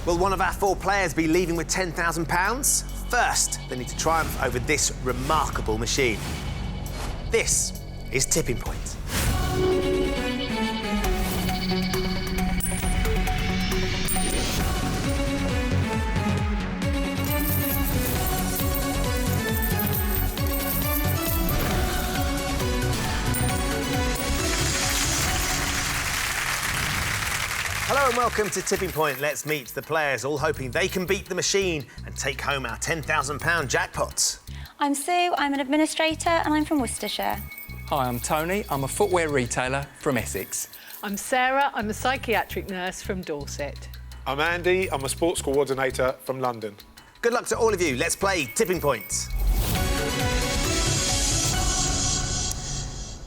Will one of our 4 players be leaving with £10,000? First, they need to triumph over this remarkable machine. This is Tipping Point. Hello and welcome to Tipping Point. Let's meet the players, all hoping they can beat the machine and take home our £10,000 jackpot. I'm Sue, I'm an administrator and I'm from Worcestershire. Hi, I'm Tony. I'm a footwear retailer from Essex. I'm Sarah. I'm a psychiatric nurse from Dorset. I'm Andy. I'm a sports coordinator from London. Good luck to all of you. Let's play Tipping Point.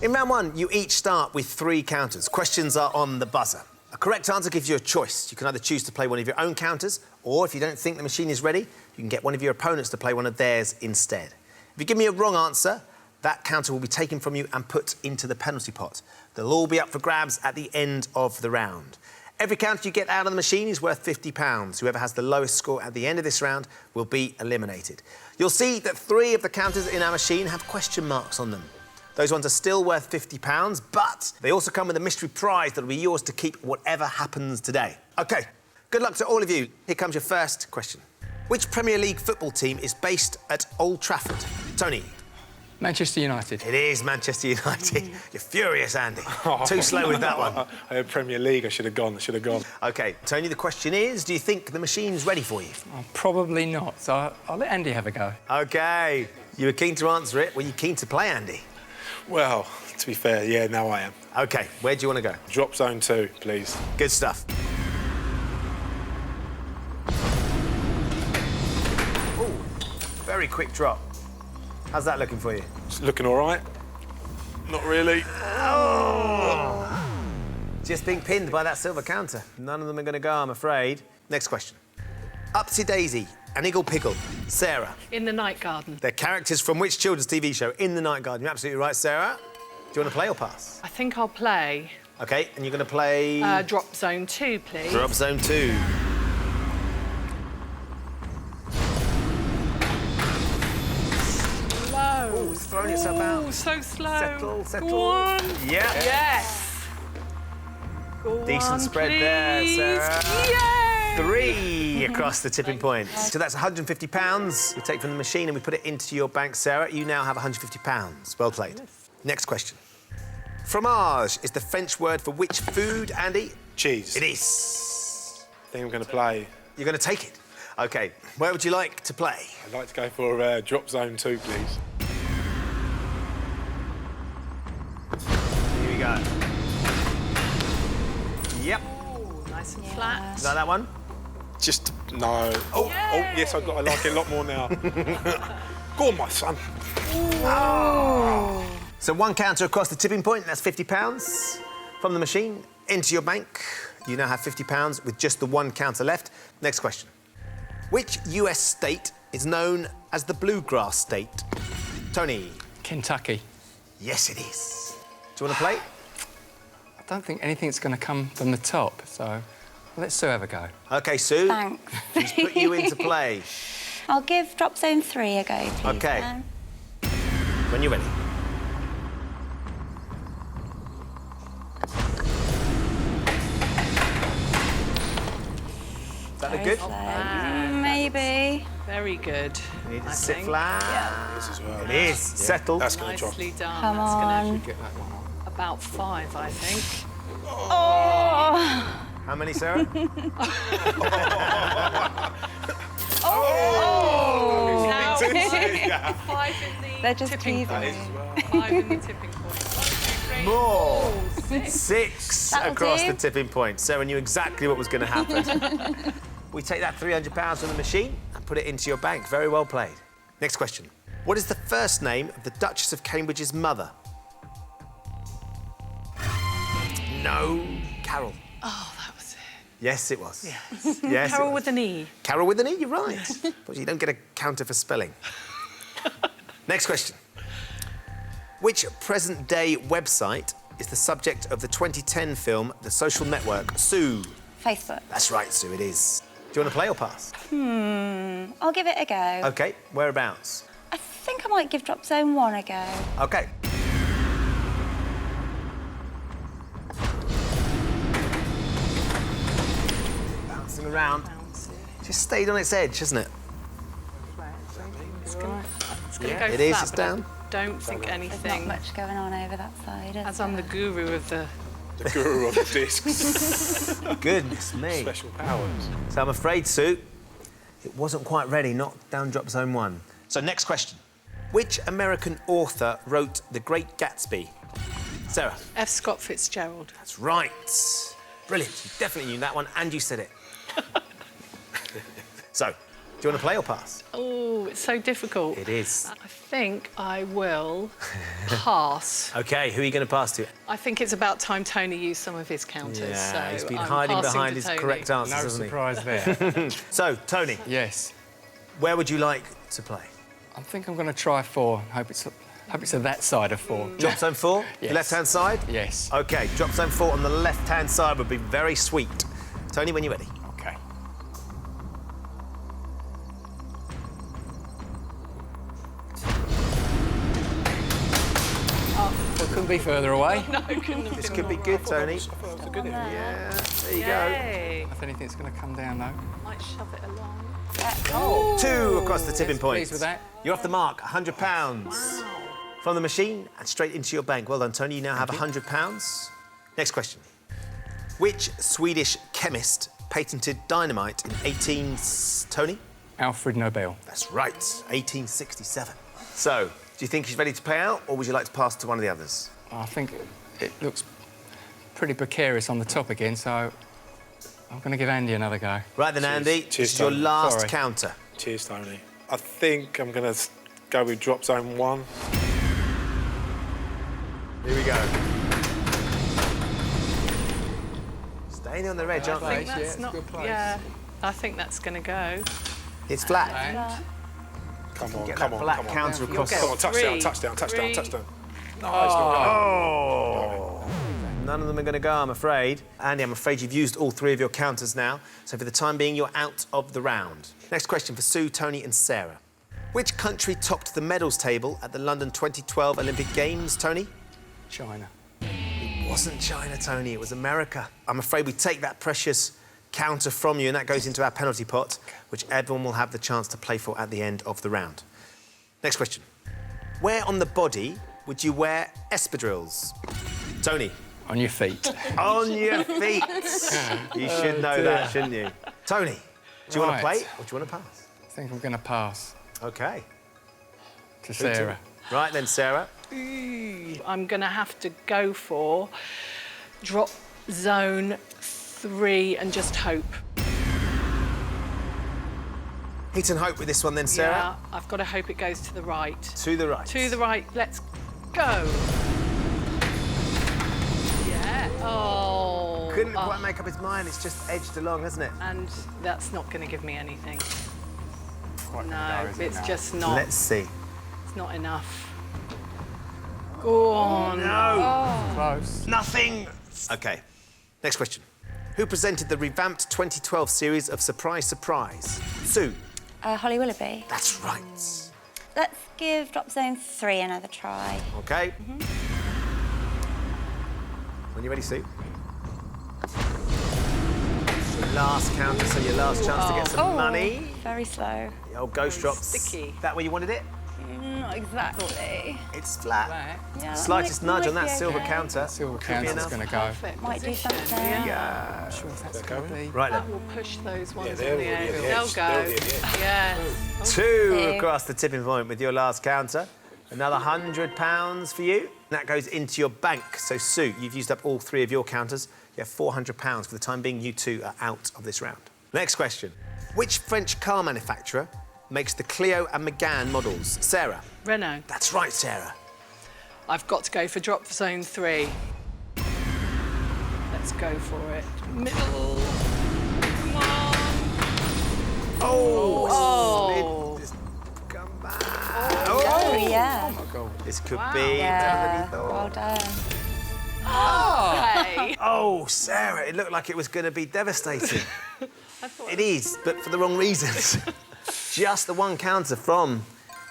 In round 1, you each start with 3 counters. Questions are on the buzzer. A correct answer gives you a choice. You can either choose to play one of your own counters, or if you don't think the machine is ready, you can get one of your opponents to play one of theirs instead. If you give me a wrong answer, that counter will be taken from you and put into the penalty pot. They'll all be up for grabs at the end of the round. Every counter you get out of the machine is worth £50. Whoever has the lowest score at the end of this round will be eliminated. You'll see that 3 of the counters in our machine have question marks on them. Those ones are still worth £50, but they also come with a mystery prize that will be yours to keep whatever happens today. OK, good luck to all of you. Here comes your first question. Which Premier League football team is based at Old Trafford? Tony? Manchester United. It is Manchester United. You're furious, Andy. Too slow with that one. I had Premier League. I should have gone. OK, Tony, the question is, do you think the machine's ready for you? Oh, probably not, so I'll let Andy have a go. OK, you were keen to answer it. Were you keen to play, Andy? Well, to be fair, yeah, now I am. OK, where do you want to go? Drop zone 2, please. Good stuff. Oh, very quick drop. How's that looking for you? It's looking all right. Not really. Oh! Just being pinned by that silver counter. None of them are going to go, I'm afraid. Next question. Upsy Daisy and Iggle Piggle. Sarah. In the Night Garden. They're characters from which children's TV show? In the Night Garden. You're absolutely right, Sarah. Do you want to play or pass? I think I'll play. OK, and you're going to play... Drop zone 2, please. Drop zone 2. Slow. Oh, it's throwing itself out. Oh, so slow. Settle. Go on. Yeah. Yes. Go Decent on, spread please. there, Sarah. Yay! 3 across the tipping point. So that's £150 we take from the machine and we put it into your bank, Sarah. You now have £150. Well played. Yes. Next question. Fromage is the French word for which food, Andy? Cheese. It is. I think I'm going to play. You're going to take it? OK. Where would you like to play? I'd like to go for drop zone 2, please. Here we go. Yep. Oh, nice and flat. Is that one? Just, no. Oh, yes, I like it a lot more now. Go on, my son. Oh. So 1 counter across the tipping point, that's £50 from the machine into your bank. You now have £50 with just the 1 counter left. Next question. Which US state is known as the Bluegrass State? Tony? Kentucky. Yes, it is. Do you want to play? I don't think anything's going to come from the top, so let Sue have a go. OK, Sue. Thanks. She's put you into play. I'll give drop zone 3 a go, please. OK. When you're ready. Is that look good? Maybe. Very good. You need to I sit think. flat. Yeah. It is as well. It is. Settle. That's going to drop. Nicely done. Come That's on. Gonna Get that one on. about 5, I think. Oh! How many, Sarah? Oh! Now, Yeah. 5 in the They're just tipping teasing point. me. 5 in the tipping point. 1, 2, 3, More. 4, 6. 6 That'll across do. the tipping point. Sarah knew exactly what was going to happen. We take that £300 from the machine and put it into your bank. Very well played. Next question. What is the first name of the Duchess of Cambridge's mother? No. Carol. Oh, that was it. Yes, it was. Yes. Yes, Carol it was. with an E. Carol with an E, you're right. But you don't get a counter for spelling. Next question. Which present-day website is the subject of the 2010 film The Social Network? Sue. Facebook. That's right, Sue, it is. you want to play or pass? I'll give it a go. OK, whereabouts? I think I might give drop zone 1 a go. OK. Bouncing around. Just stayed on its edge, hasn't it? It's going to Yeah, go it is, flat, it's but I down. don't think There's not anything. much going on over that side, is As I'm the there? guru of the... The guru of the discs. Goodness me. Special powers. So I'm afraid, Sue, it wasn't quite ready. Knocked down drop zone 1. So next question. Which American author wrote The Great Gatsby? Sarah. F. Scott Fitzgerald. That's right. Brilliant. You definitely knew that one, and you said it. So, do you want to play or pass? Oh, it's so difficult. It is. I think I will pass. OK, who are you going to pass to? I think it's about time Tony used some of his counters. so he's been I'm hiding passing behind to his Tony. correct answers, No hasn't he? surprise there. So, Tony, Yes. where would you like to play? I think I'm going to try 4. Hope it's to that side of 4. Drop zone 4? The Yes. left-hand side? Yes. OK, drop zone 4 on the left-hand side would be very sweet. Tony, when you're ready. OK. Well, couldn't be further away. No, couldn't have This been could be more good, right. Tony. That's a good area. Yeah, there you go. Yay. If anything's going to come down, though. Might shove it along. 2 across the tipping Yes, point. pleased with that. You're off the mark, £100 from the machine and straight into your bank. Well done, Tony. You now have £100. Next question. Which Swedish chemist patented dynamite in Tony? Alfred Nobel. That's right, 1867. So, do you think he's ready to play out, or would you like to pass to one of the others? I think it looks pretty precarious on the top again, so I'm going to give Andy another go. Right then, Andy, Cheers, this is your Tony. last Sorry. counter. Cheers, Tony. I think I'm going to go with drop zone 1. Here we go. Staying on the edge, aren't I think they? Yeah, that's it's a not... good place. Yeah, I think that's going to go. It's flat. And Come on, Get come that on, flat come on. counter You'll across. get Come on, touchdown, three, touchdown, touchdown, three. touchdown. No, it's not going. Oh! None of them are going to go, I'm afraid. Andy, I'm afraid you've used all 3 of your counters now, so for the time being, you're out of the round. Next question for Sue, Tony and Sarah. Which country topped the medals table at the London 2012 Olympic Games, Tony? China. It wasn't China, Tony, it was America. I'm afraid we take that precious counter from you, and that goes into our penalty pot, which everyone will have the chance to play for at the end of the round. Next question. Where on the body would you wear espadrilles? Tony. On your feet. On your feet. You should know that, shouldn't you? Tony, do you want to Right. play or do you want to pass? I think I'm going to pass OK. to Sarah. Right then, Sarah. I'm going to have to go for drop zone 3 and just hope. Hit and hope with this one then, Sarah. Yeah, I've got to hope it goes to the right. To the right. To the right, let's go. Yeah. Oh. Couldn't quite make up his mind, it's just edged along, hasn't it? And that's not going to give me anything. Quite No, gonna go, is it, it's now? just not. Let's see. It's not enough. Go on. No! Close. Nothing! OK. Next question. Who presented the revamped 2012 series of Surprise, Surprise? Sue. Holly Willoughby. That's right. Let's give drop zone 3 another try. OK. When you're ready, Sue. It's your last counter, so your last chance to get some money. Very slow. The old ghost drops. sticky. That where you wanted it? Not exactly. It's flat. Yeah, Slightest might nudge on be that silver okay. counter. Silver Could be counter's enough. going to go. Perfect Might do position. something. Yeah. Not sure if that's going to be. Right That then. will push those ones they're in the already air. at the They'll edge. go. They're already at the edge. Yes. 2 across the tipping point with your last counter. Another £100 for you. That goes into your bank. So, Sue, you've used up all 3 of your counters. You have £400. For the time being, you 2 are out of this round. Next question. Which French car manufacturer makes the Clio and Megane models? Sarah. Renault. That's right, Sarah. I've got to go for drop zone 3. Let's go for it. Middle. Come on. Oh! Slid. Just come back. Oh, yeah. This could Wow. be better Yeah. than you Well thought. done. Okay. Oh, Sarah, it looked like it was going to be devastating. thought It is, but for the wrong reasons. Just the one counter from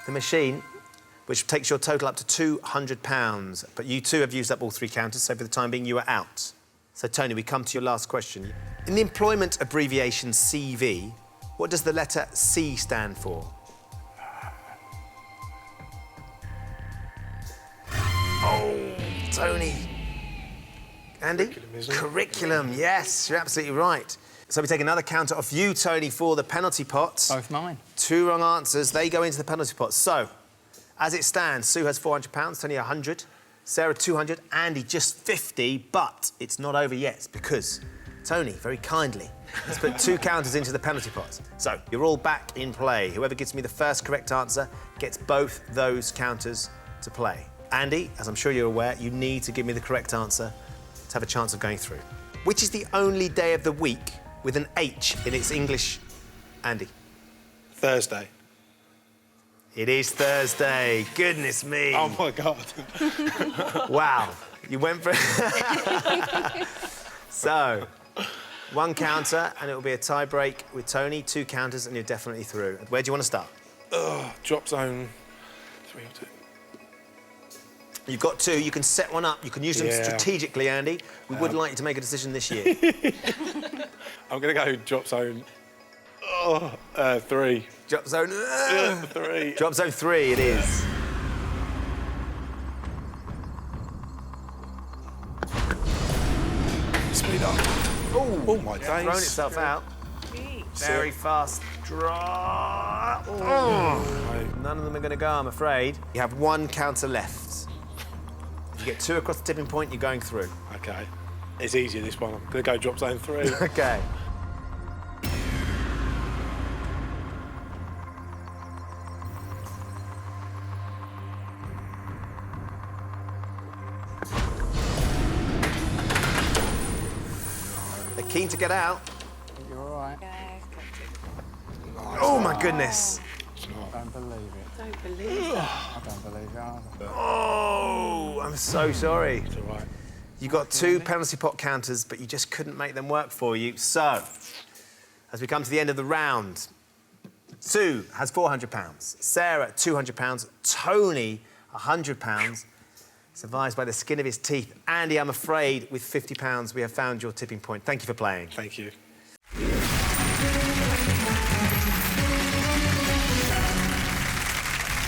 the machine, which takes your total up to £200. But you two have used up all 3 counters, so for the time being, you are out. So, Tony, we come to your last question. In the employment abbreviation CV, what does the letter C stand for? Oh, Tony. Andy? Curriculum, isn't it? Curriculum, yes, you're absolutely right. So we take another counter off you, Tony, for the penalty pot. Both mine. 2 wrong answers, they go into the penalty pot. So, as it stands, Sue has £400, Tony 100, Sarah 200, Andy just 50, but it's not over yet because Tony, very kindly, has put 2 counters into the penalty pot. So, you're all back in play. Whoever gives me the first correct answer gets both those counters to play. Andy, as I'm sure you're aware, you need to give me the correct answer to have a chance of going through. Which is the only day of the week with an H in its English, Andy? Thursday. It is Thursday. Goodness me. Oh, my God. Wow. You went for... So, 1 counter, and it will be a tie break with Tony. 2 counters, and you're definitely through. Where do you want to start? Drop zone 3 or 2. You've got 2. You can set one up. You can use them Yeah. strategically, Andy. We would like you to make a decision this year. I'm going to go drop zone 3. Drop zone... 3. Drop zone 3 it is. Speed up. Oh, my days. Thrown itself out. Very fast draw. None of them are going to go, I'm afraid. You have 1 counter left. If you get 2 across the tipping point, you're going through. OK. It's easier, this one. I'm going to go drop zone 3. OK. They're keen to get out. You're all right. Oh, my goodness. I don't believe it. Don't believe that. I don't believe it either. Oh, I'm so sorry. It's all right. You got 2 penalty pot counters, but you just couldn't make them work for you. So, as we come to the end of the round, Sue has £400, Sarah £200, Tony £100, survives by the skin of his teeth. Andy, I'm afraid, with £50, we have found your tipping point. Thank you for playing. Thank you.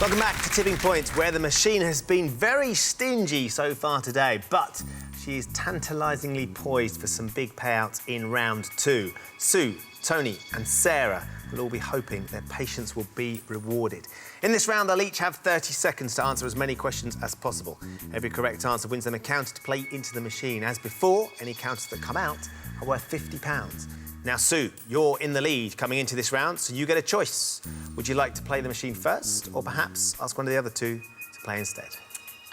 Welcome back to Tipping Point, where the machine has been very stingy so far today, but she is tantalisingly poised for some big payouts in round 2. Sue, Tony and Sarah will all be hoping their patience will be rewarded. In this round, they'll each have 30 seconds to answer as many questions as possible. Every correct answer wins them a counter to play into the machine. As before, any counters that come out are worth £50. Now, Sue, you're in the lead coming into this round, so you get a choice. Would you like to play the machine first, or perhaps ask one of the other 2 to play instead?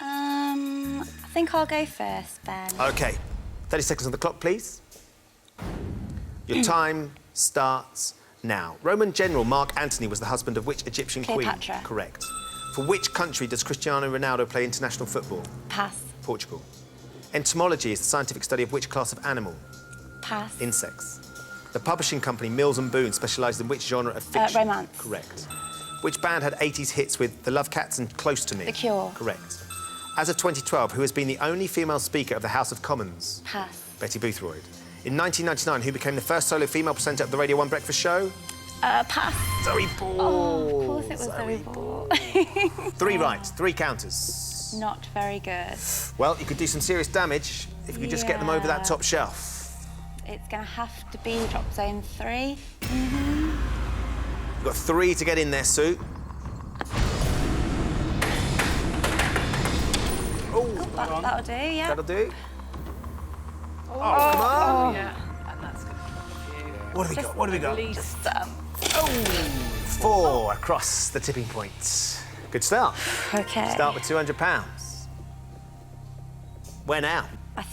I think I'll go first, Ben. OK. 30 seconds on the clock, please. Your time starts now. Roman general Mark Antony was the husband of which Egyptian Cleopatra. queen? Correct. For which country does Cristiano Ronaldo play international football? Pass. Portugal. Entomology is the scientific study of which class of animal? Pass. Insects. The publishing company Mills and Boon specialised in which genre of fiction? Romance. Correct. Which band had 80s hits with The Lovecats and Close to Me? The Cure. Correct. As of 2012, who has been the only female speaker of the House of Commons? Pass. Betty Boothroyd. In 1999, who became the first solo female presenter of the Radio 1 breakfast show? Pass. Zoe Ball. Oh, of course it was Zoe Ball. 3 right, 3 counters. Not very good. Well, you could do some serious damage if you could just get them over that Yeah. top shelf. It's going to have to be drop zone 3. You've got 3 to get in there, Sue. That'll do, yeah. That'll do. Oh, come on. Yeah, and that's going to cost you. What have we got? What have we got? At least 4 across the tipping point. Good start. OK. Start with £200. Where now? I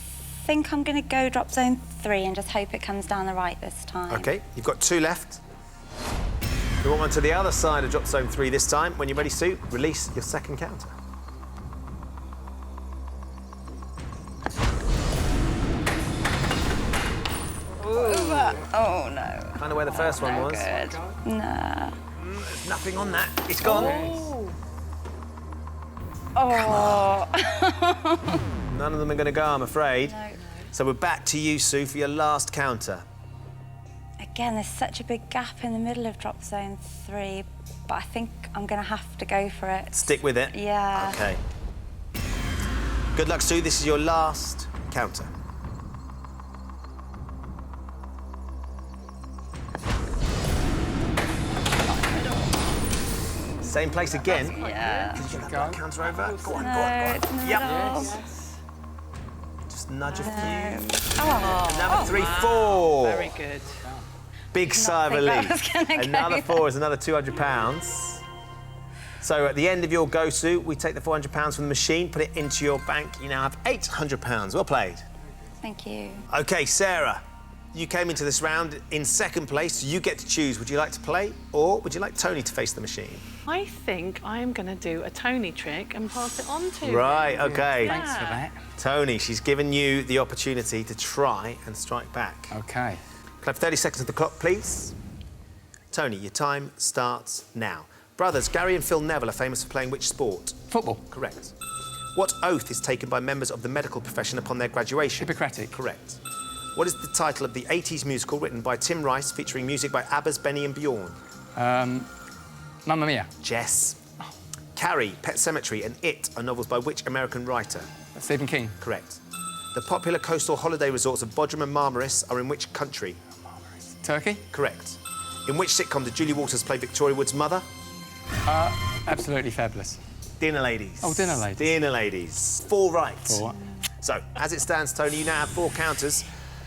think I'm going to go drop zone 3 and just hope it comes down the right this time. OK, you've got 2 left. You want one to the other side of drop zone 3 this time. When you're ready, Sue, release your second counter. Oh, no. Kind of know where the first one was. Good. Nah. There's nothing on that. It's gone. Oh. None of them are going to go, I'm afraid. No. So we're back to you, Sue, for your last counter. Again, there's such a big gap in the middle of drop zone 3, but I think I'm going to have to go for it. Stick with it? Yeah. OK. Good luck, Sue. This is your last counter. Same place again. Yeah. Did you get that black counter over? Go on, No, go on, it's go in on. the Yep. middle. Just nudge a few. Oh. Another 3, 4. Very good. Big sigh of think that was relief. gonna go. Another 4 is another £200. So at the end of your go, Sue, we take the £400 from the machine, put it into your bank. You now have £800. Well played. Thank you. OK, Sarah, you came into this round in second place. You get to choose. Would you like to play or would you like Tony to face the machine? I think I am going to do a Tony trick and pass it on to Right, him. OK. Thanks for that. Tony, she's given you the opportunity to try and strike back. OK. Can I have 30 seconds of the clock, please? Tony, your time starts now. Brothers Gary and Phil Neville are famous for playing which sport? Football. Correct. What oath is taken by members of the medical profession upon their graduation? Hippocratic. Correct. What is the title of the 80s musical written by Tim Rice featuring music by ABBA's Benny and Bjorn? Mamma Mia. Jess. Carrie, Pet Sematary and It are novels by which American writer? Stephen King. Correct. The popular coastal holiday resorts of Bodrum and Marmaris are in which country? Turkey. Correct. In which sitcom did Julie Walters play Victoria Wood's mother? Absolutely fabulous. Dinner Ladies. Oh, Dinner Ladies. Dinner Ladies. 4 right. 4. So, as it stands, Tony, you now have 4 counters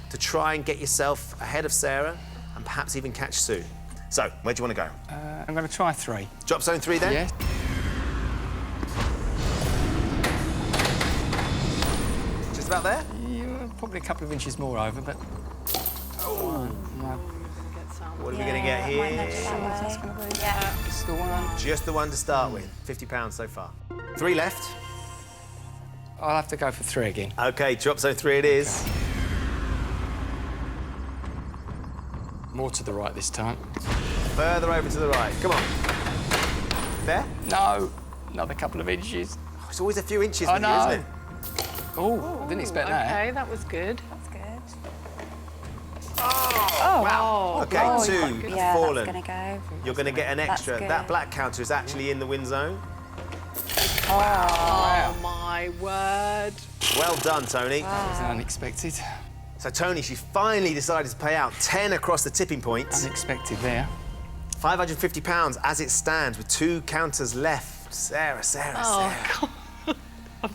to try and get yourself ahead of Sarah and perhaps even catch Sue. So, where do you want to go? I'm going to try 3. Drop zone 3 then? Yeah. Just about there? Yeah, probably a couple of inches more over, but... Oh, no. What are we going to get here? Yeah. It's the one. Just the one to start with. £50 so far. 3 left. I'll have to go for 3 again. OK, drop zone 3 it is. More to the right this time. Further over to the right. Come on. There? No. Another couple of inches. Oh, it's always a few inches I with you, know. isn't it? Oh, didn't expect that. OK, that was good. That's good. Oh, wow. OK, Oh, 2 yeah, fallen. that's going to go. You're going to get an That's extra. good. That black counter is actually in the win zone. Oh, my word. Well done, Tony. That was unexpected. So, Tony, she finally decided to pay out 10 across the tipping point. Unexpected there. £550 as it stands with 2 counters left. Sarah. Oh, God.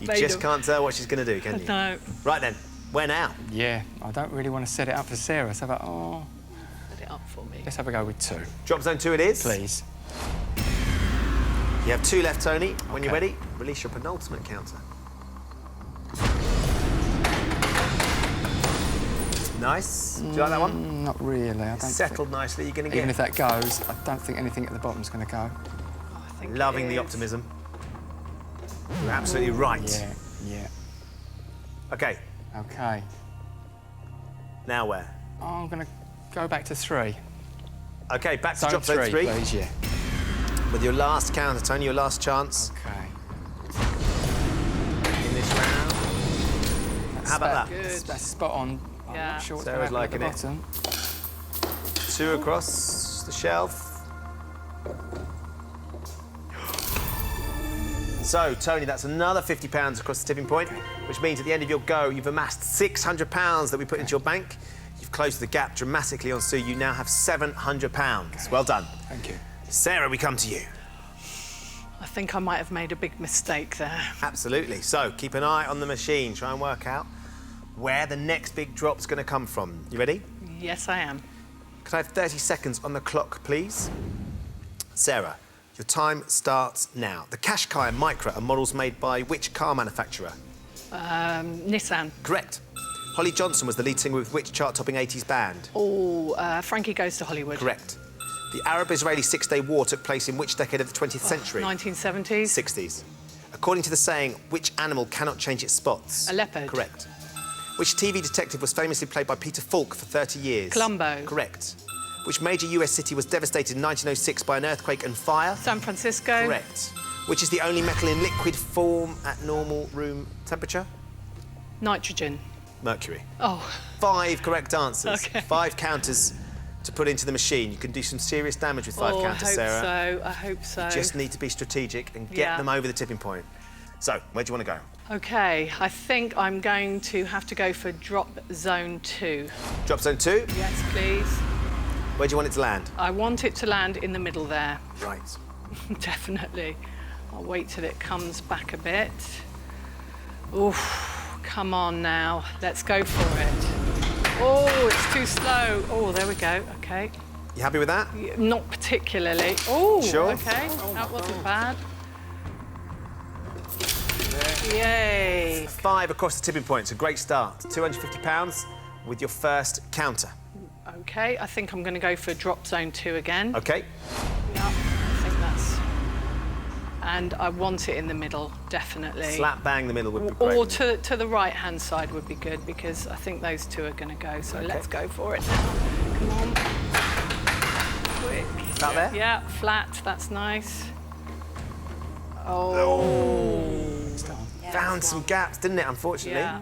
You just can't tell what she's going to do, can you? No. Right then, where now? Yeah, I don't really want to set it up for Sarah, so I thought, oh, Put it up for me. let's have a go with 2. Drop zone 2 it is. Please. You have 2 left, Tony. When you're Okay. ready, release your penultimate counter. Nice. Do you like that one? Not really. I don't Settled nicely. You're going to think, even get... if that goes, I don't think anything at the bottom's going to go. I think Loving it the is. optimism. You're absolutely right. Yeah. OK, OK. now where? Oh, I'm going to go back to 3. OK, back to Zone drop zone 3. please, yeah. With your last counter, Tony, your last chance OK. in this round. How about that? Good. That's spot on. I'm Yeah. not sure what's Sarah's going to happen at liking the bottom. 2 across the shelf. So, Tony, that's another £50 across the tipping point, which means at the end of your go, you've amassed £600 that we put into your bank. You've closed the gap dramatically on Sue. You now have £700. Well done. Thank you. Sarah, we come to you. I think I might have made a big mistake there. Absolutely. So, keep an eye on the machine. Try and work out where the next big drop's going to come from. You ready? Yes, I am. Could I have 30 seconds on the clock, please? Sarah, your time starts now. The Qashqai and Micra are models made by which car manufacturer? Nissan. Correct. Holly Johnson was the lead singer with which chart-topping 80s band? Oh, Frankie Goes to Hollywood. Correct. The Arab-Israeli Six-Day War took place in which decade of the 20th century? 1970s. 60s. According to the saying, which animal cannot change its spots? A leopard. Correct. Which TV detective was famously played by Peter Falk for 30 years? Columbo. Correct. Which major US city was devastated in 1906 by an earthquake and fire? San Francisco. Correct. Which is the only metal in liquid form at normal room temperature? Nitrogen. Mercury. Oh. 5 correct answers. Okay. 5 counters to put into the machine. You can do some serious damage with 5 counters, Sarah. I hope so. You just need to be strategic and get them over the tipping point. So, where do you want to go? Okay, I think I'm going to have to go for drop zone 2. Drop zone 2? Yes, please. Where do you want it to land? I want it to land in the middle there. Right. Definitely. I'll wait till it comes back a bit. Oof, come on now. Let's go for it. Oh, it's too slow. Oh, there we go. Okay. You happy with that? Not particularly. Oh, Sure. okay. That wasn't bad. Yay. 5 across the tipping point. It's a great start. £250 with your first counter. Okay, I think I'm going to go for drop zone 2 again. OK. Yeah, I think that's... And I want it in the middle, definitely. Slap bang the middle would be great. Or to the right-hand side would be good, because I think those two are going to go. So let's go for it now. Come on. Quick. Out there? Yeah, flat. That's nice. Oh. Found some gaps, didn't it, unfortunately? Yeah.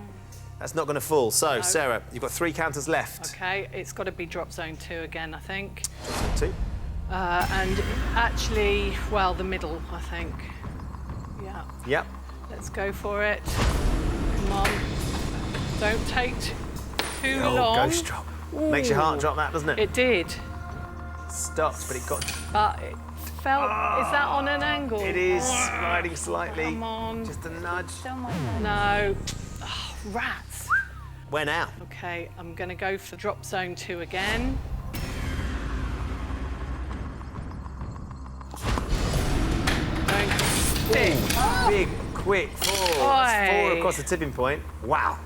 That's not going to fall. So, Sarah, you've got 3 counters left. Okay, it's got to be drop zone 2 again, I think. Drop zone 2. And actually, well, the middle, I think. Yeah. Yep. Let's go for it. Come on. Don't take too long. Ghost drop. Makes your heart drop, that, doesn't it? It did. Stopped, but it got... But it felt... Is that on an angle? It is sliding slightly. Come on. Just a nudge. No. Oh, rats. Where now? Okay, I'm going to go for drop zone 2 again. Going thick. Big, quick 4. That's 4 across the tipping point. Wow.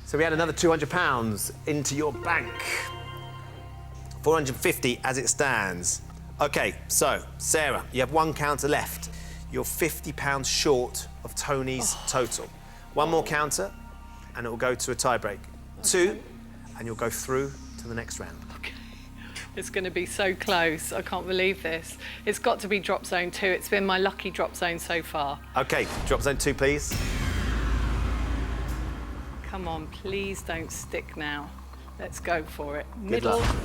So we had another £200 into your bank. 450 as it stands. OK, so, Sarah, you have 1 counter left. You're £50 short of Tony's total. 1 more counter, and it will go to a tie-break. 2, and you'll go through to the next round. Okay. It's going to be so close. I can't believe this. It's got to be drop zone 2. It's been my lucky drop zone so far. OK, drop zone 2, please. Come on, please don't stick now. Let's go for it. Good Middle. luck.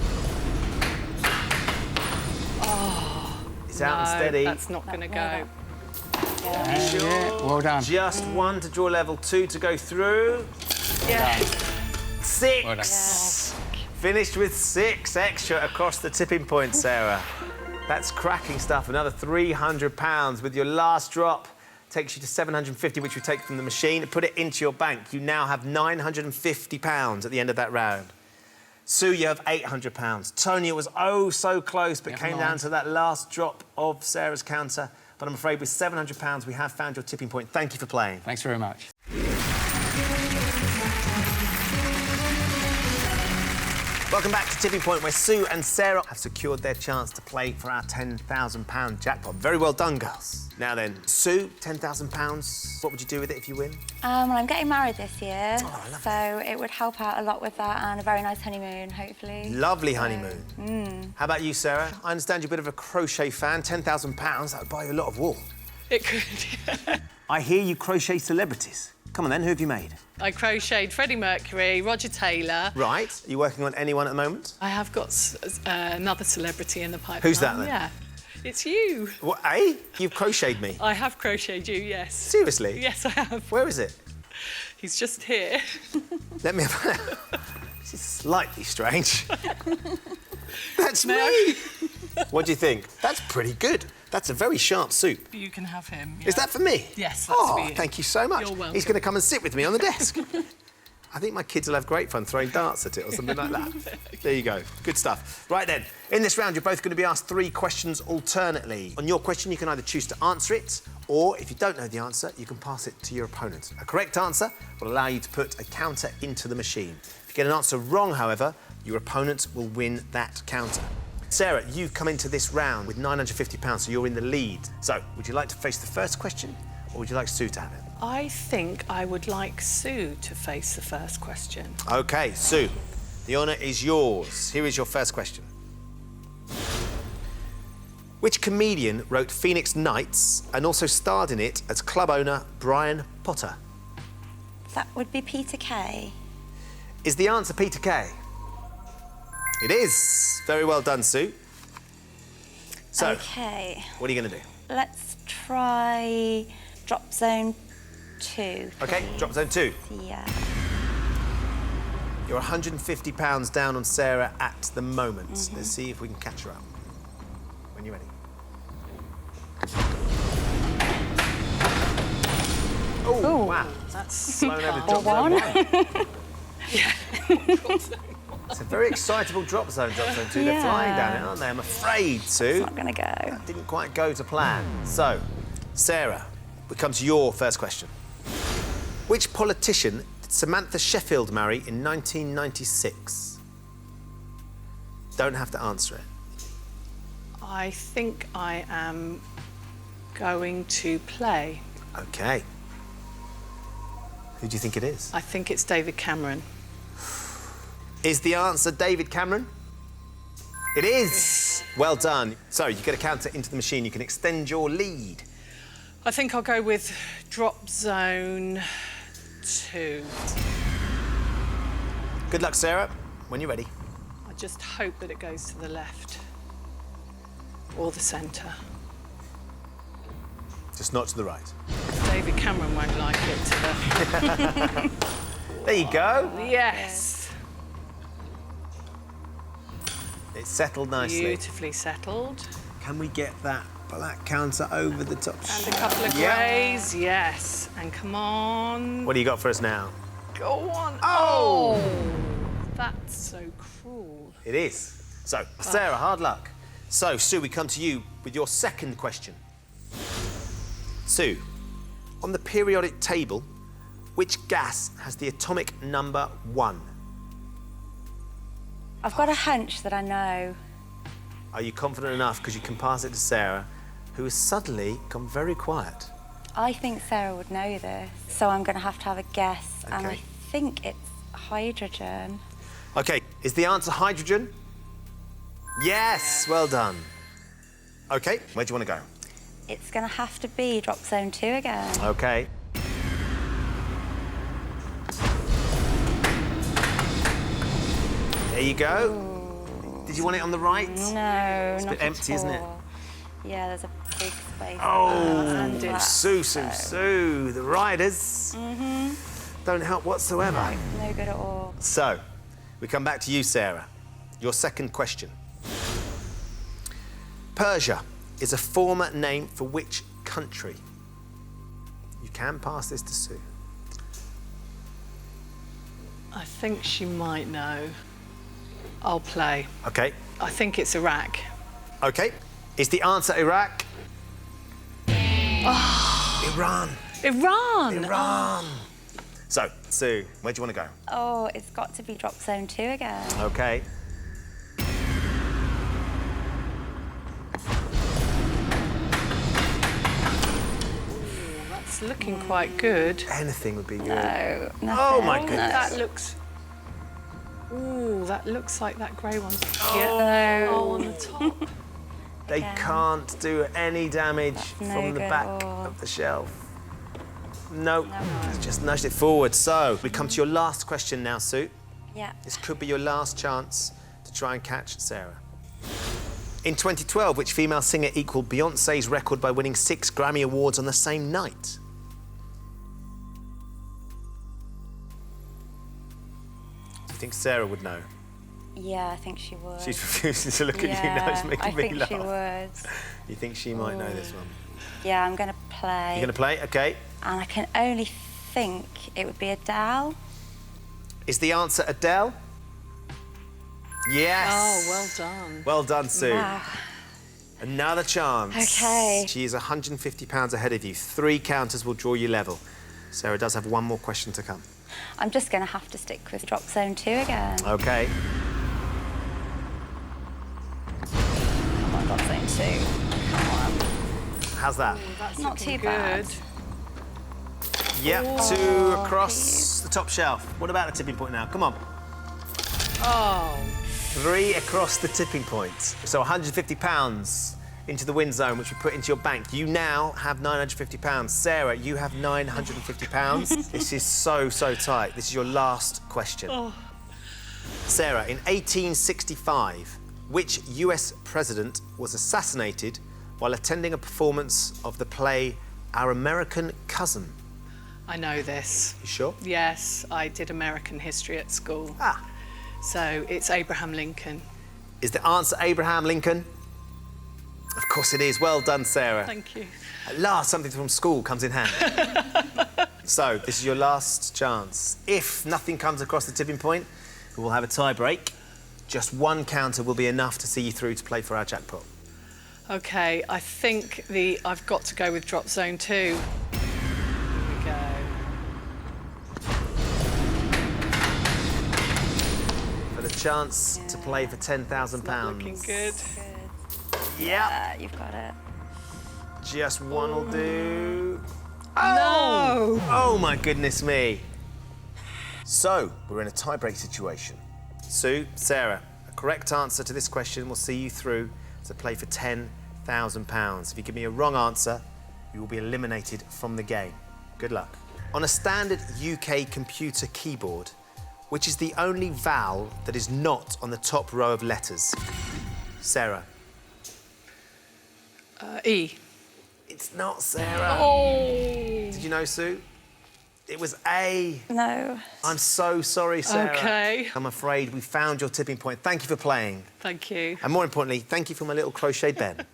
Oh, It's out and steady. That's not going to go. Yeah, well done. Just 1 to draw level, 2 to go through. Yeah. 6. Well done. Finished with 6 extra across the tipping point, Sarah. That's cracking stuff. Another £300 with your last drop. Takes you to 750, which we take from the machine. Put it into your bank. You now have £950 at the end of that round. Sue, you have £800. Tony, it was oh so close, but came down to that last drop of Sarah's counter. But I'm afraid with £700, we have found your tipping point. Thank you for playing. Thanks very much. Welcome back to Tipping Point, where Sue and Sarah have secured their chance to play for our £10,000 jackpot. Very well done, girls. Now then, Sue, £10,000. What would you do with it if you win? Well, I'm getting married this year, lovely. so it would help out a lot with that, and a very nice honeymoon, hopefully. Lovely honeymoon. How about you, Sarah? I understand you're a bit of a crochet fan. £10,000, that would buy you a lot of wool. It could, yeah. I hear you crochet celebrities. Come on then, who have you made? I crocheted Freddie Mercury, Roger Taylor. Right. Are you working on anyone at the moment? I have got another celebrity in the pipeline. Who's that, then? Yeah, it's you. What, eh? You've crocheted me? I have crocheted you, yes. Seriously? Yes, I have. Where is it? He's just here. Let me have This is slightly strange. That's May me! I? What do you think? That's pretty good. That's a very sharp soup. You can have him. Yeah. Is that for me? Yes, that's for you. Thank you so much. You're welcome. He's going to come and sit with me on the desk. I think my kids will have great fun throwing darts at it or something like that. There you go. Good stuff. Right then, in this round, you're both going to be asked 3 questions alternately. On your question, you can either choose to answer it, or if you don't know the answer, you can pass it to your opponent. A correct answer will allow you to put a counter into the machine. If you get an answer wrong, however, your opponent will win that counter. Sarah, you've come into this round with £950, so you're in the lead. So, would you like to face the first question, or would you like Sue to have it? I think I would like Sue to face the first question. OK, Sue, the honour is yours. Here is your first question. Which comedian wrote Phoenix Nights and also starred in it as club owner Brian Potter? That would be Peter Kay. Is the answer Peter Kay? It is. Very well done, Sue. So, OK, what are you going to do? let's try drop zone 2. OK, drop zone 2. Yeah. You're £150 down on Sarah at the moment. Let's see if we can catch her up. When you're ready. Oh, wow. That's Blown over drop zone 1. Yeah. It's a very excitable drop zone 2. They're flying down it, aren't they? I'm afraid, Sue. It's not going to go. That didn't quite go to plan. So, Sarah, we come to your first question. Which politician did Samantha Sheffield marry in 1996? Don't have to answer it. I think I am going to play. OK. Who do you think it is? I think it's David Cameron. Is the answer David Cameron? It is. Well done. So, you get a counter into the machine. You can extend your lead. I think I'll go with drop zone 2. Good luck, Sarah. When you're ready. I just hope that it goes to the left or the centre. Just not to the right. David Cameron won't like it to the... There you go. Yes. It's settled nicely. Beautifully settled. Can we get that black counter over the top? And a couple of greys, yes. And come on. What do you got for us now? Go on. Oh! That's so cruel. It is. So, Sarah, hard luck. So, Sue, we come to you with your second question. Sue, on the periodic table, which gas has the atomic number 1? I've got a hunch that I know. Are you confident enough? Because you can pass it to Sarah, who has suddenly gone very quiet. I think Sarah would know this, so I'm going to have a guess, and I Okay. think it's hydrogen. OK, is the answer hydrogen? Yes, well done. OK, where do you want to go? It's going to have to be drop zone 2 again. OK. There you go. Ooh. Did you want it on the right? No, It's a not bit empty, isn't it? at all. Yeah, there's a big space. Oh, there. Sue, the riders don't help whatsoever. No good at all. So, we come back to you, Sarah. Your second question. Persia is a former name for which country? You can pass this to Sue. I think she might know. I'll play. OK. I think it's Iraq. OK. Is the answer Iraq? Oh. Iran. Iran! Iran. So, Sue, where do you want to go? Oh, it's got to be drop zone 2 again. OK. It's looking quite good. Anything would be good. No, nothing. Oh, my goodness. That looks... Ooh, that looks like that grey one's... No. on the top. They can't do any damage no from the good back at all. of the shelf. Nope. It's just nudged it forward. So, we come to your last question now, Sue. Yeah. This could be your last chance to try and catch Sarah. In 2012, which female singer equalled Beyoncé's record by winning 6 Grammy Awards on the same night? Do you think Sarah would know? Yeah, I think she would. She's refusing to look at you now. It's making me laugh. I think she would. You think she might know this one? Yeah, I'm going to play. You're going to play? OK. And I can only think it would be Adele. Is the answer Adele? Yes. Oh, well done. Well done, Sue. Wow. Another chance. OK. She is £150 ahead of you. 3 counters will draw you level. Sarah does have one more question to come. I'm just going to have to stick with drop zone 2 again. OK. Come on, drop zone 2. Come on. How's that? That's Not looking too bad. good. Yep, 2 across the top shelf. What about the tipping point now? Come on. Oh. 3 across the tipping point. So £150 into the win zone, which we put into your bank. You now have £950. Sarah, you have £950. This is so tight. This is your last question. Oh. Sarah, in 1865, which US president was assassinated while attending a performance of the play Our American Cousin? I know this. You sure? Yes, I did American history at school. Ah. So it's Abraham Lincoln. Is the answer Abraham Lincoln? Of course it is. Well done, Sarah. Thank you. At last, something from school comes in handy. So, this is your last chance. If nothing comes across the tipping point, we will have a tie break. Just one counter will be enough to see you through to play for our jackpot. OK, I think I've got to go with drop zone 2. Here we go. For the chance to play for £10,000. Looking good. Yep. You've got it. Just one will do. No! Oh, my goodness me. So, we're in a tie-break situation. Sue, Sarah, a correct answer to this question will see you through to play for £10,000. If you give me a wrong answer, you will be eliminated from the game. Good luck. On a standard UK computer keyboard, which is the only vowel that is not on the top row of letters? Sarah. E. It's not, Sarah. Oh! Did you know, Sue? It was A. No. I'm so sorry, Sarah. OK. I'm afraid we found your tipping point. Thank you for playing. Thank you. And more importantly, thank you for my little crocheted Ben.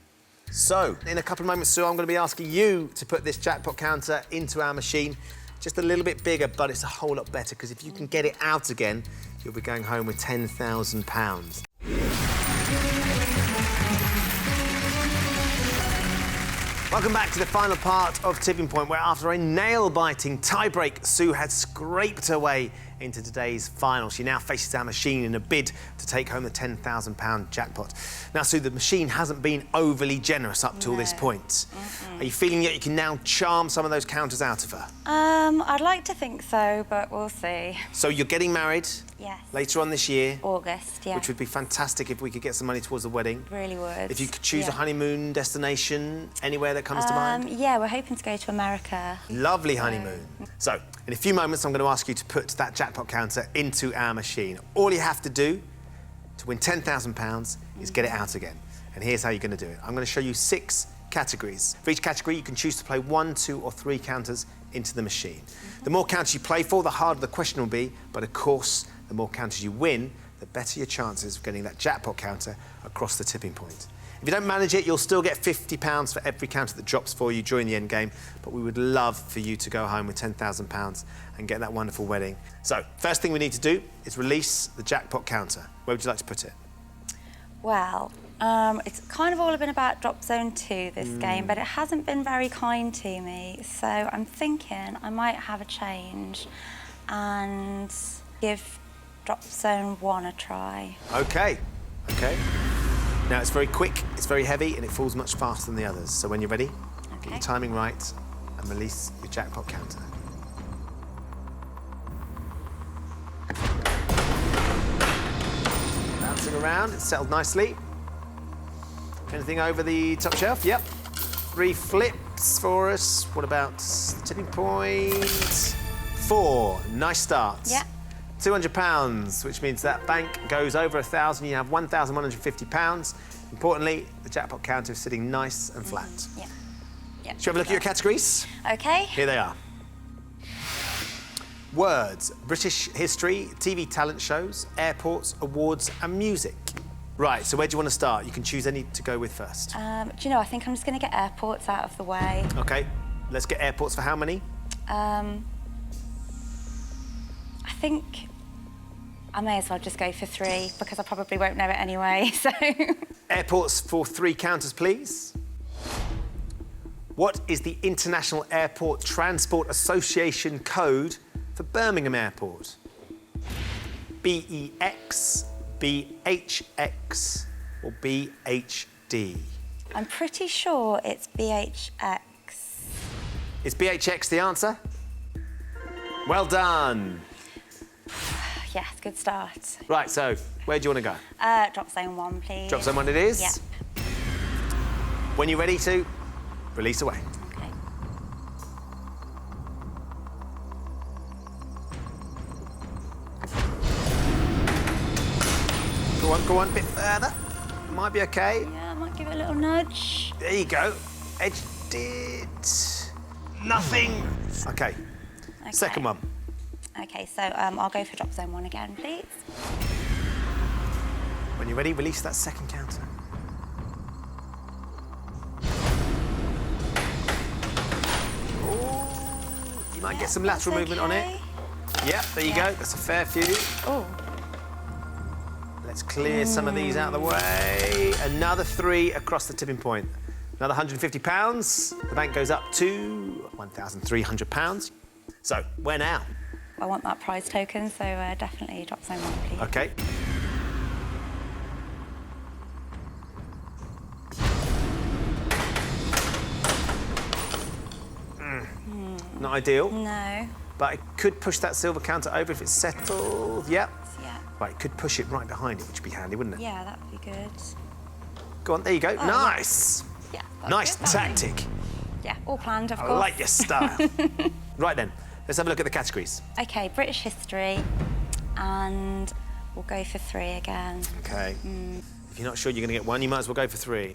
So, in a couple of moments, Sue, I'm going to be asking you to put this jackpot counter into our machine. Just a little bit bigger, but it's a whole lot better, because if you can get it out again, you'll be going home with £10,000. Welcome back to the final part of Tipping Point, where after a nail-biting tie-break, Sue had scraped her way into today's final. She now faces our machine in a bid to take home the £10,000 jackpot. Now, Sue, the machine hasn't been overly generous up till this point. Are you feeling that you can now charm some of those counters out of her? I'd like to think so, but we'll see. So you're getting married Yes. later on this year, August, yeah. which would be fantastic if we could get some money towards the wedding. Really would. If you could choose a Yeah. honeymoon destination, anywhere that comes to mind? Yeah, we're hoping to go to America. Lovely honeymoon. So, in a few moments, I'm going to ask you to put that jackpot counter into our machine. All you have to do to win £10,000 is get it out again. And here's how you're going to do it. I'm going to show you 6 categories. For each category, you can choose to play 1, 2, or 3 counters into the machine. The more counters you play for, the harder the question will be. But of course, the more counters you win, the better your chances of getting that jackpot counter across the tipping point. If you don't manage it, you'll still get £50 for every counter that drops for you during the end game. But we would love for you to go home with £10,000 and get that wonderful wedding. So, first thing we need to do is release the jackpot counter. Where would you like to put it? Well, it's kind of all been about drop zone 2 this game, but it hasn't been very kind to me. So I'm thinking I might have a change and give drop zone 1 a try. OK. Now, it's very quick, it's very heavy, and it falls much faster than the others. So when you're ready, get your timing right and release your jackpot counter. Bouncing around, it's settled nicely. Anything over the top shelf? Yep. 3 flips for us. What about the tipping point? 4. Nice start. Yeah. £200, which means that bank goes over 1,000. You have £1,150. Importantly, the jackpot counter is sitting nice and flat. Yeah. Shall we have a look at your categories? OK. Here they are. Words, British history, TV talent shows, airports, awards and music. Right, so where do you want to start? You can choose any to go with first. Do you know, I think I'm just going to get airports out of the way. OK, let's get airports for how many? I think I may as well just go for 3 because I probably won't know it anyway, so... Airports for 3 counters, please. What is the International Airport Transport Association code for Birmingham Airport? BEX, BHX or BHD? I'm pretty sure it's BHX. Is BHX the answer? Well done. Yes, good start. Right, so where do you want to go? Drop zone 1, please. Drop zone 1 it is? Yep. When you're ready to, release away. Okay. Go on, a bit further. Might be okay. Yeah, I might give it a little nudge. There you go. Edged it. Nothing. Okay. Second one. Okay, so I'll go for drop zone 1 again, please. When you're ready, release that second counter. Ooh, you might get some lateral movement on it. Yep, there you go. That's a fair few. Oh. Let's clear some of these out of the way. Another 3 across the tipping point. Another £150. The bank goes up to £1,300. So, where now? I want that prize token, so definitely drop zone 1, please. Okay. Not ideal. No. But it could push that silver counter over if it's settled. Yep. Yeah. Right, it could push it right behind it, which would be handy, wouldn't it? Yeah, that would be good. Go on, there you go. Oh, nice. Yeah. That's Nice good. tactic. Yeah, all planned, of I course. like your style. Right then, let's have a look at the categories. Okay, British history, and we'll go for 3 again. Okay. If you're not sure you're going to get 1, you might as well go for 3.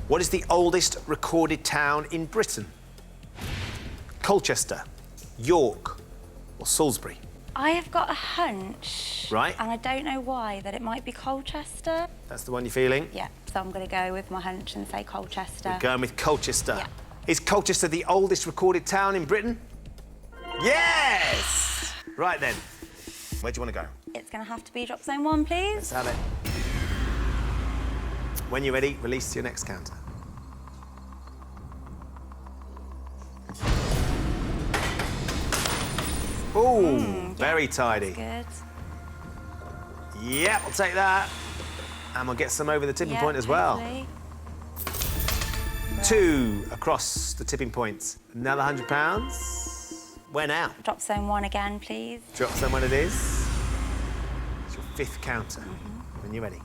What is the oldest recorded town in Britain? Colchester, York, or Salisbury? I have got a hunch. Right. And I don't know why, that it might be Colchester. That's the one you're feeling? Yeah, so I'm going to go with my hunch and say Colchester. We're going with Colchester. Yeah. Is Colchester the oldest recorded town in Britain? Yes! Right then, where do you want to go? It's going to have to be drop zone 1, please. Let's have it. When you're ready, release your next counter. Ooh, very tidy. Good. Yep, I'll take that. And we'll get some over the tipping point as well. Hopefully. 2 across the tipping point. Another £100. Where now? Drop zone 1 again, please. Drop someone it is. It's your 5th counter. When you're ready.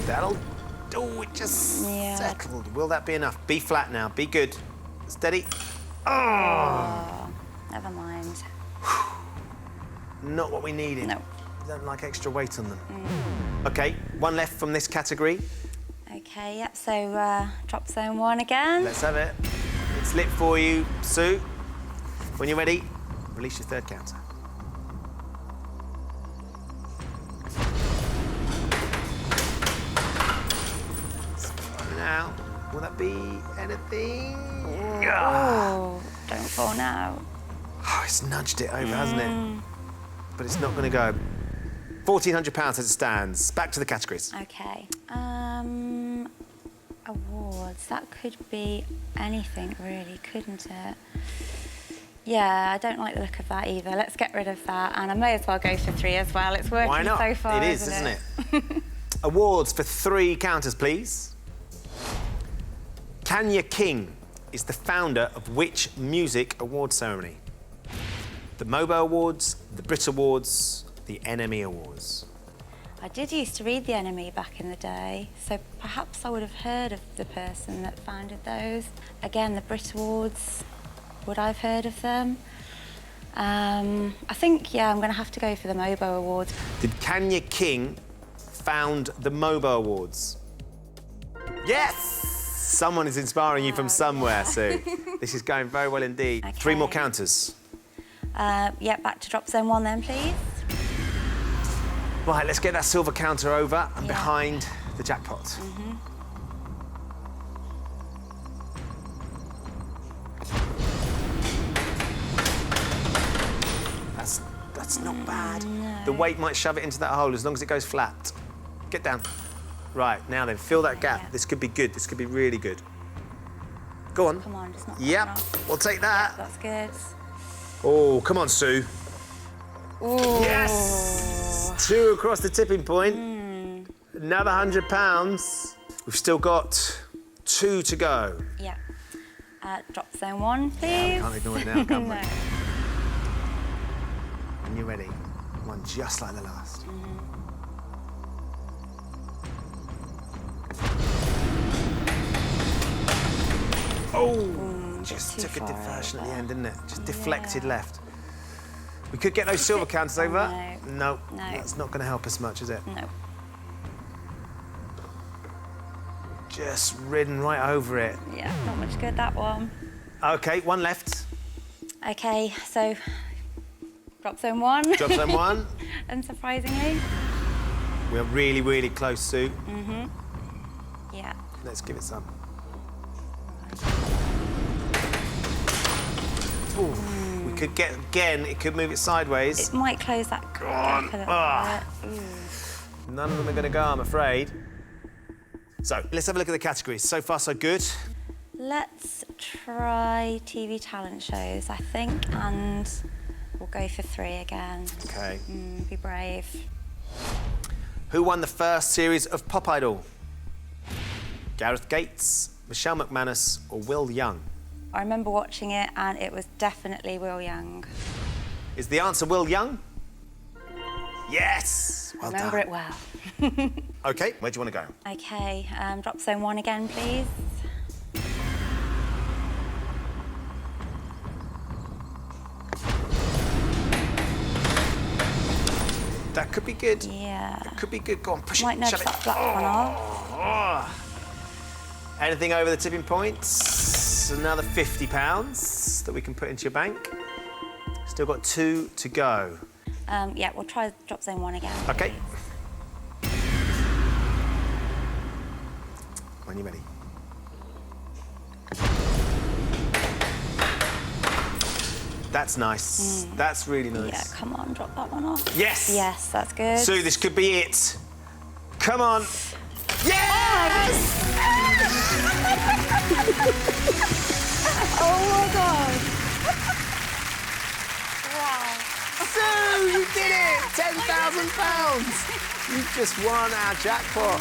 That'll do it. Just settled. Will that be enough? Be flat now. Be good. Steady. Oh. Never mind. Not what we needed. No. Don't like extra weight on them. Okay, 1 left from this category. Okay, yep, so drop zone 1 again. Let's have it. It's lit for you, Sue. When you're ready, release your 3rd counter. Now, will that be anything? Oh, don't fall now. Oh, it's nudged it over, hasn't it? But it's not going to go. £1,400 as it stands. Back to the categories. Okay. Awards. That could be anything, really, couldn't it? Yeah, I don't like the look of that either. Let's get rid of that, and I may as well go for 3 as well. It's working Why not? so far, It is, isn't it? Awards for 3 counters, please. Tanya King is the founder of which music award ceremony? The MOBO Awards, the Brit Awards, the NME Awards. I did used to read the NME back in the day, so perhaps I would have heard of the person that founded those. Again, the Brit Awards, would I have heard of them? I think, yeah, I'm going to have to go for the MOBO Awards. Did Tanya King found the MOBO Awards? Yes! Someone is inspiring you from somewhere, Sue. This is going very well indeed. Okay. 3 more counters. Yeah, back to drop zone 1 then, please. Right, let's get that silver counter over and behind the jackpot. That's not bad. No. The weight might shove it into that hole as long as it goes flat. Get down. Right, now then, fill that gap. Yeah. This could be good. This could be really good. Go on. Come on, just not Yep, enough. we'll take that. That's good. Oh, come on, Sue. Ooh. Yes! 2 across the tipping point. Another £100. We've still got 2 to go. Yeah. Drop zone 1, please. Can't ignore it now, can we? No. And you're ready. One just like the last. Oh, just too took a far diversion at the over. end, didn't it? Just deflected left. We could get those silver counters over. No. No, that's not going to help us much, is it? No. Just ridden right over it. Yeah, not much good, that one. OK, 1 left. OK, so drop zone 1. Drop zone 1. Unsurprisingly. We're really, really close, Sue. Yeah. Let's give it some. Ooh, we could get, again, it could move it sideways. It might close that gap a little bit. None of them are going to go, I'm afraid. So, let's have a look at the categories. So far, so good. Let's try TV talent shows, I think, and we'll go for 3 again. OK. Be brave. Who won the first series of Pop Idol? Gareth Gates, Michelle McManus, or Will Young? I remember watching it, and it was definitely Will Young. Is the answer Will Young? Yes! Well Remember done. it well. OK, where do you want to go? OK, drop zone 1 again, please. That could be good. Yeah. Could be good. Go on, push Might it. nudge Shove that it. black one off. Anything over the tipping points? Another £50 that we can put into your bank. Still got 2 to go. Yeah, we'll try drop zone 1 again. OK. When you're ready. That's nice. That's really nice. Yeah, come on, drop that one off. Yes! Yes, that's good. Sue, this could be it. Come on. Yes! Oh my God. Wow. Sue, you did it! £10,000! You've just won our jackpot.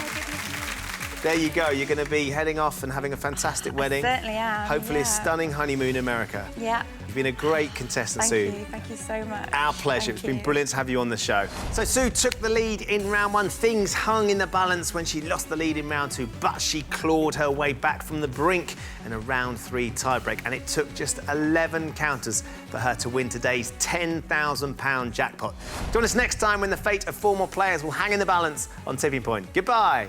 There you go. You're going to be heading off and having a fantastic wedding. Certainly am. Hopefully a yeah. stunning honeymoon in America. Yeah. You've been a great contestant, Sue. Thank you so much. Our pleasure. Thank It's been you. brilliant to have you on the show. So Sue took the lead in round 1. Things hung in the balance when she lost the lead in round 2, but she clawed her way back from the brink in a round 3 tiebreak, and it took just 11 counters for her to win today's £10,000 jackpot. Join us next time when the fate of 4 more players will hang in the balance on Tipping Point. Goodbye.